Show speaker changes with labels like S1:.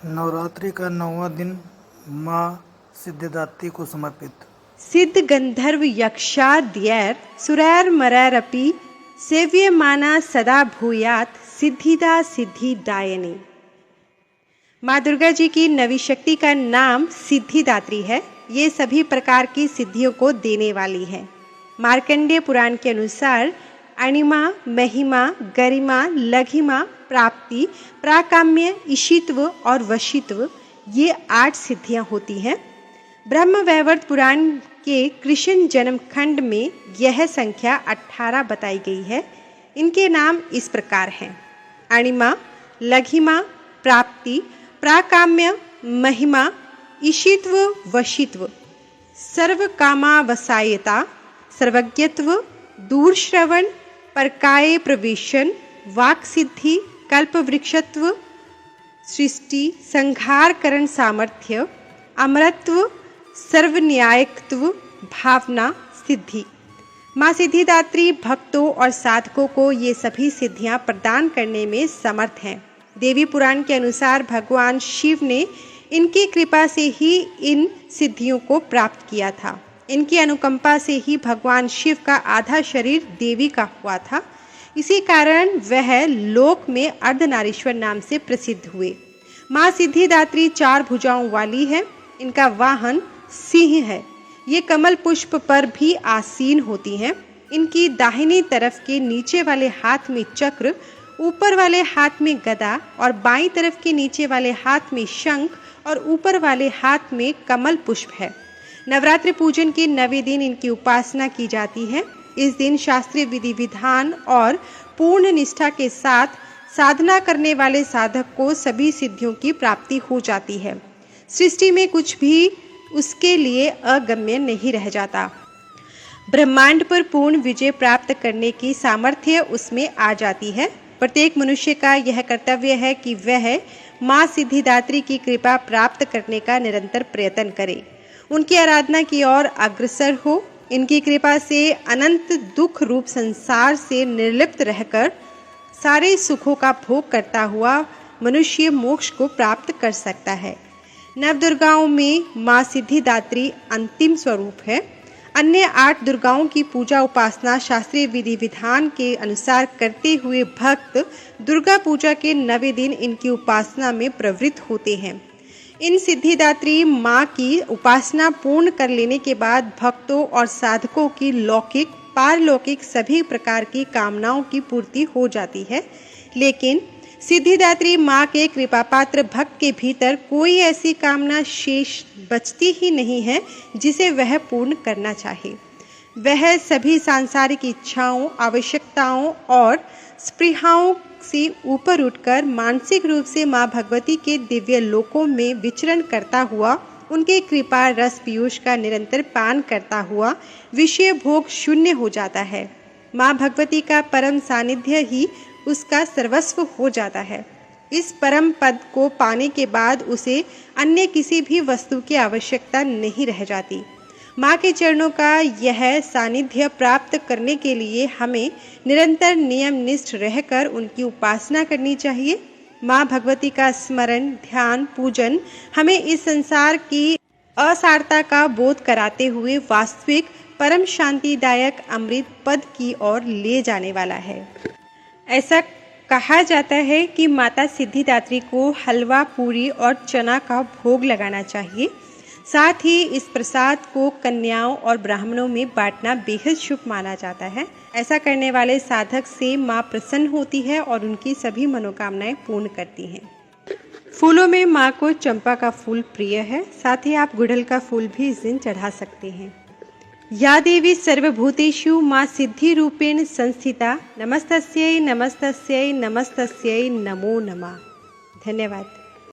S1: नवरात्रि का 9वां दिन माँ सिद्धिदात्री को समर्पित।
S2: सिद्ध गंधर्व यक्षाद्यैर सुरैर्मरैरपि सेव्यमाना सदा भूयात् सिद्धिदा सिद्धिदायिनी। माँ दुर्गा जी की नवी शक्ति का नाम सिद्धिदात्री है। ये सभी प्रकार की सिद्धियों को देने वाली है। मार्कंडेय पुराण के अनुसार अणिमा, महिमा, गरिमा, लघिमा, प्राप्ति, प्राकाम्य, इशित्व और वशित्व, ये 8 सिद्धियां होती हैं। ब्रह्म वैवर्त पुराण के कृष्ण जन्म खंड में यह संख्या 18 बताई गई है। इनके नाम इस प्रकार हैं: अणिमा, लघिमा, प्राप्ति, प्राकाम्य, महिमा, इशित्व, वशित्व, सर्वकामावसायता, सर्वज्ञत्व, दूरश्रवण, परकाये प्रवेशन, वाक् सिद्धि, कल्पवृक्षत्व, सृष्टि संहार करण सामर्थ्य, अमरत्व, सर्वन्यायकत्व, भावना, सिद्धि। माँ सिद्धिदात्री भक्तों और साधकों को ये सभी सिद्धियां प्रदान करने में समर्थ हैं। देवी पुराण के अनुसार भगवान शिव ने इनकी कृपा से ही इन सिद्धियों को प्राप्त किया था। इनकी अनुकंपा से ही भगवान शिव का आधा शरीर देवी का हुआ था। इसी कारण वह लोक में अर्धनारीश्वर नाम से प्रसिद्ध हुए। माँ सिद्धिदात्री 4 भुजाओं वाली है। इनका वाहन सिंह है। ये कमल पुष्प पर भी आसीन होती हैं। इनकी दाहिनी तरफ के नीचे वाले हाथ में चक्र, ऊपर वाले हाथ में गदा और बाईं तरफ के नीचे वाले हाथ में शंख और ऊपर वाले हाथ में कमल पुष्प है। नवरात्रि पूजन के 9वें दिन इनकी उपासना की जाती है। इस दिन शास्त्रीय विधि विधान और पूर्ण निष्ठा के साथ साधना करने वाले साधक को सभी सिद्धियों की प्राप्ति हो जाती है। सृष्टि में कुछ भी उसके लिए अगम्य नहीं रह जाता। ब्रह्मांड पर पूर्ण विजय प्राप्त करने की सामर्थ्य उसमें आ जाती है। प्रत्येक मनुष्य का यह कर्तव्य है कि वह माँ सिद्धिदात्री की कृपा प्राप्त करने का निरंतर प्रयत्न करे, उनकी आराधना की ओर अग्रसर हो। इनकी कृपा से अनंत दुख रूप संसार से निर्लिप्त रहकर सारे सुखों का भोग करता हुआ मनुष्य मोक्ष को प्राप्त कर सकता है। नवदुर्गाओं में माँ सिद्धिदात्री अंतिम स्वरूप है। अन्य 8 दुर्गाओं की पूजा उपासना शास्त्रीय विधि विधान के अनुसार करते हुए भक्त दुर्गा पूजा के 9वें दिन इनकी उपासना में प्रवृत्त होते हैं। इन सिद्धिदात्री माँ की उपासना पूर्ण कर लेने के बाद भक्तों और साधकों की लौकिक पारलौकिक सभी प्रकार की कामनाओं की पूर्ति हो जाती है। लेकिन सिद्धिदात्री माँ के कृपा पात्र भक्त के भीतर कोई ऐसी कामना शेष बचती ही नहीं है जिसे वह पूर्ण करना चाहे। वह सभी सांसारिक इच्छाओं, आवश्यकताओं और स्पृहाओं से ऊपर उठकर मानसिक रूप से माँ भगवती के दिव्य लोकों में विचरण करता हुआ, उनके कृपा रस पीयूष का निरंतर पान करता हुआ विषय भोग शून्य हो जाता है। माँ भगवती का परम सानिध्य ही उसका सर्वस्व हो जाता है। इस परम पद को पाने के बाद उसे अन्य किसी भी वस्तु की आवश्यकता नहीं रह जाती। माँ के चरणों का यह सानिध्य प्राप्त करने के लिए हमें निरंतर नियम निष्ठ रहकर उनकी उपासना करनी चाहिए। माँ भगवती का स्मरण, ध्यान, पूजन हमें इस संसार की असारता का बोध कराते हुए वास्तविक परम शांतिदायक अमृत पद की ओर ले जाने वाला है। ऐसा कहा जाता है कि माता सिद्धिदात्री को हलवा, पूरी और चना का भोग लगाना चाहिए। साथ ही इस प्रसाद को कन्याओं और ब्राह्मणों में बांटना बेहद शुभ माना जाता है। ऐसा करने वाले साधक से माँ प्रसन्न होती है और उनकी सभी मनोकामनाएं पूर्ण करती हैं। फूलों में माँ को चंपा का फूल प्रिय है। साथ ही आप गुड़हल का फूल भी इस दिन चढ़ा सकते हैं। या देवी सर्वभूतेषु माँ सिद्धि रूपेण संस्थिता, नमस्तस्यै नमस्तस्यै नमस्तस्यै नमो नमः। धन्यवाद।